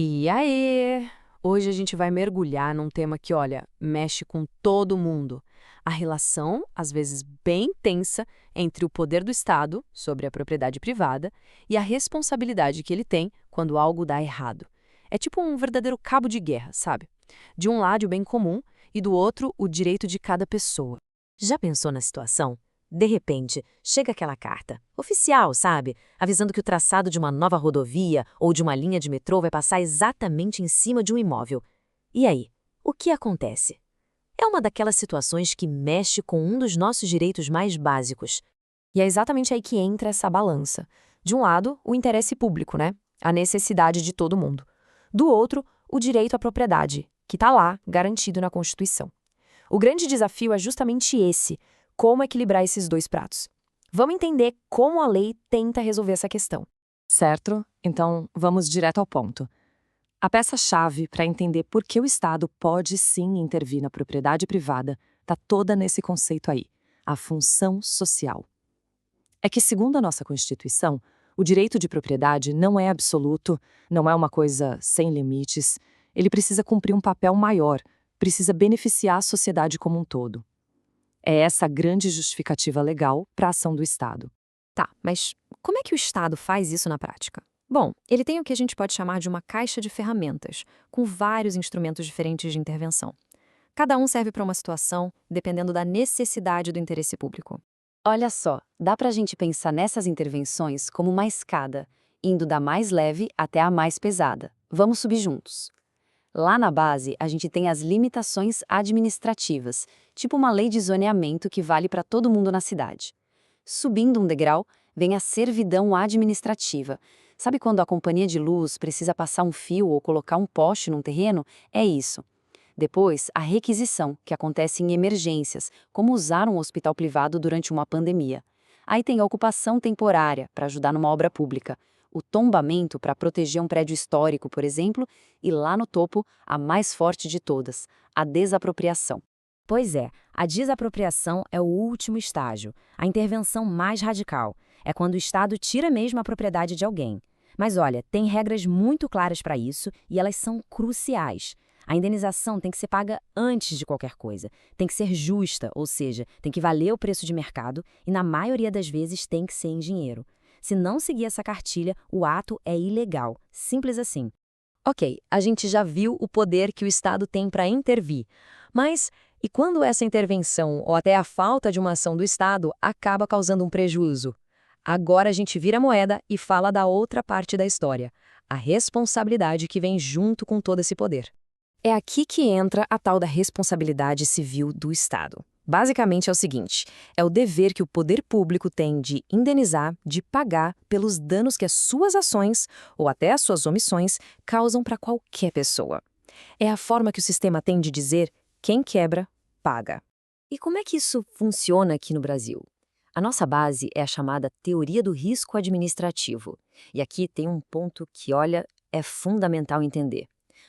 E aí? Hoje a gente vai mergulhar num tema que, olha, mexe com todo mundo. A relação, às vezes bem tensa, entre o poder do Estado sobre a propriedade privada e a responsabilidade que ele tem quando algo dá errado. É tipo um verdadeiro cabo de guerra, sabe? De um lado o bem comum e do outro o direito de cada pessoa. Já pensou na situação? De repente, chega aquela carta, oficial, sabe? Avisando que o traçado de uma nova rodovia ou de uma linha de metrô vai passar exatamente em cima de um imóvel. E aí, o que acontece? É uma daquelas situações que mexe com um dos nossos direitos mais básicos. E é exatamente aí que entra essa balança. De um lado, o interesse público, né? A necessidade de todo mundo. Do outro, o direito à propriedade, que está lá, garantido na Constituição. O grande desafio é justamente esse: como equilibrar esses dois pratos. Vamos entender como a lei tenta resolver essa questão. Certo? Então, vamos direto ao ponto. A peça-chave para entender por que o Estado pode sim intervir na propriedade privada está toda nesse conceito aí, a função social. É que, segundo a nossa Constituição, o direito de propriedade não é absoluto, não é uma coisa sem limites, ele precisa cumprir um papel maior, precisa beneficiar a sociedade como um todo. É essa a grande justificativa legal para a ação do Estado. Tá, mas como é que o Estado faz isso na prática? Bom, ele tem o que a gente pode chamar de uma caixa de ferramentas, com vários instrumentos diferentes de intervenção. Cada um serve para uma situação, dependendo da necessidade do interesse público. Olha só, dá pra gente pensar nessas intervenções como uma escada, indo da mais leve até a mais pesada. Vamos subir juntos. Lá na base, a gente tem as limitações administrativas, tipo uma lei de zoneamento que vale para todo mundo na cidade. Subindo um degrau, vem a servidão administrativa. Sabe quando a companhia de luz precisa passar um fio ou colocar um poste num terreno? É isso. Depois, a requisição, que acontece em emergências, como usar um hospital privado durante uma pandemia. Aí tem a ocupação temporária, para ajudar numa obra pública. O tombamento, para proteger um prédio histórico, por exemplo. E lá no topo, a mais forte de todas, a desapropriação. Pois é, a desapropriação é o último estágio, a intervenção mais radical. É quando o Estado tira mesmo a propriedade de alguém. Mas olha, tem regras muito claras para isso e elas são cruciais. A indenização tem que ser paga antes de qualquer coisa, tem que ser justa, ou seja, tem que valer o preço de mercado e, na maioria das vezes, tem que ser em dinheiro. Se não seguir essa cartilha, o ato é ilegal, simples assim. Ok, a gente já viu o poder que o Estado tem para intervir. Mas e quando essa intervenção, ou até a falta de uma ação do Estado, acaba causando um prejuízo? Agora a gente vira a moeda e fala da outra parte da história, a responsabilidade que vem junto com todo esse poder. É aqui que entra a tal da responsabilidade civil do Estado. Basicamente é o seguinte, é o dever que o poder público tem de indenizar, de pagar pelos danos que as suas ações, ou até as suas omissões, causam para qualquer pessoa. É a forma que o sistema tem de dizer: quem quebra, paga. E como é que isso funciona aqui no Brasil? A nossa base é a chamada teoria do risco administrativo. E aqui tem um ponto que, olha, é fundamental entender.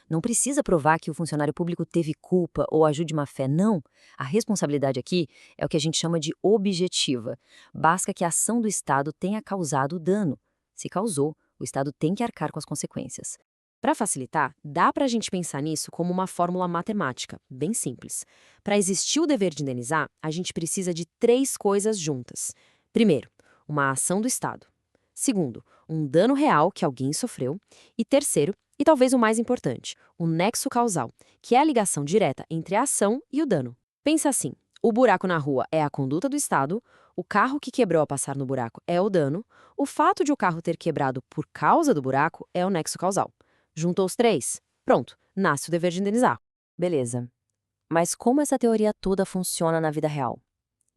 Não precisa provar que o funcionário público teve culpa ou agiu de má fé, não. A responsabilidade aqui é o que a gente chama de objetiva. Basta que a ação do Estado tenha causado o dano. Se causou, o Estado tem que arcar com as consequências. Para facilitar, dá para a gente pensar nisso como uma fórmula matemática, bem simples. Para existir o dever de indenizar, a gente precisa de 3 coisas juntas. Primeiro, uma ação do Estado. Segundo, um dano real que alguém sofreu. E terceiro, e talvez o mais importante, o nexo causal, que é a ligação direta entre a ação e o dano. Pensa assim, o buraco na rua é a conduta do Estado, o carro que quebrou ao passar no buraco é o dano, o fato de o carro ter quebrado por causa do buraco é o nexo causal. Juntou os 3, pronto, nasce o dever de indenizar. Beleza. Mas como essa teoria toda funciona na vida real?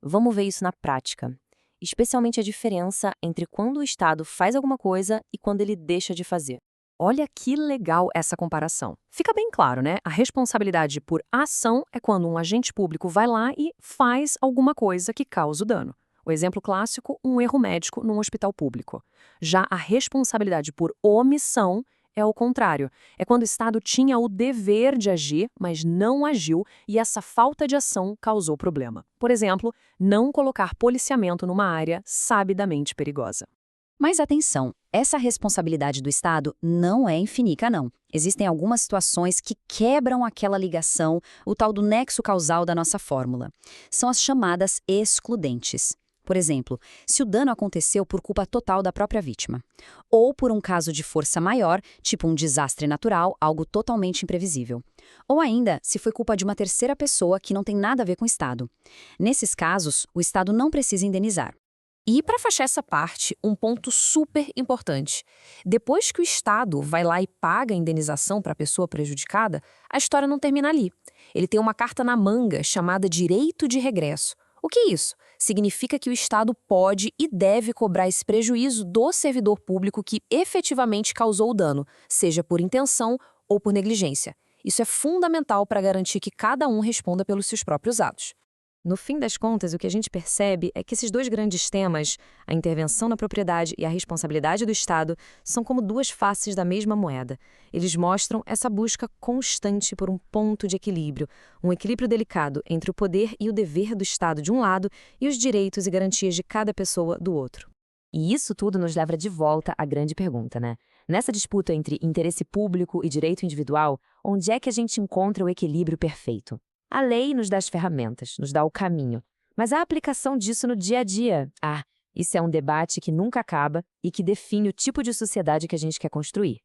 Vamos ver isso na prática. Especialmente a diferença entre quando o Estado faz alguma coisa e quando ele deixa de fazer. Olha que legal essa comparação. Fica bem claro, né? A responsabilidade por ação é quando um agente público vai lá e faz alguma coisa que causa o dano. O exemplo clássico, um erro médico num hospital público. Já a responsabilidade por omissão é o contrário. É quando o Estado tinha o dever de agir, mas não agiu e essa falta de ação causou problema. Por exemplo, não colocar policiamento numa área sabidamente perigosa. Mas atenção, essa responsabilidade do Estado não é infinita, não. Existem algumas situações que quebram aquela ligação, o tal do nexo causal da nossa fórmula. São as chamadas excludentes. Por exemplo, se o dano aconteceu por culpa total da própria vítima, ou por um caso de força maior, tipo um desastre natural, algo totalmente imprevisível. Ou ainda, se foi culpa de uma terceira pessoa que não tem nada a ver com o Estado. Nesses casos, o Estado não precisa indenizar. E para fechar essa parte, um ponto super importante. Depois que o Estado vai lá e paga a indenização para a pessoa prejudicada, a história não termina ali. Ele tem uma carta na manga chamada direito de regresso. O que é isso? Significa que o Estado pode e deve cobrar esse prejuízo do servidor público que efetivamente causou o dano, seja por intenção ou por negligência. Isso é fundamental para garantir que cada um responda pelos seus próprios atos. No fim das contas, o que a gente percebe é que esses dois grandes temas, a intervenção na propriedade e a responsabilidade do Estado, são como duas faces da mesma moeda. Eles mostram essa busca constante por um ponto de equilíbrio, um equilíbrio delicado entre o poder e o dever do Estado de um lado e os direitos e garantias de cada pessoa do outro. E isso tudo nos leva de volta à grande pergunta, né? Nessa disputa entre interesse público e direito individual, onde é que a gente encontra o equilíbrio perfeito? A lei nos dá as ferramentas, nos dá o caminho. Mas a aplicação disso no dia a dia? Isso é um debate que nunca acaba e que define o tipo de sociedade que a gente quer construir.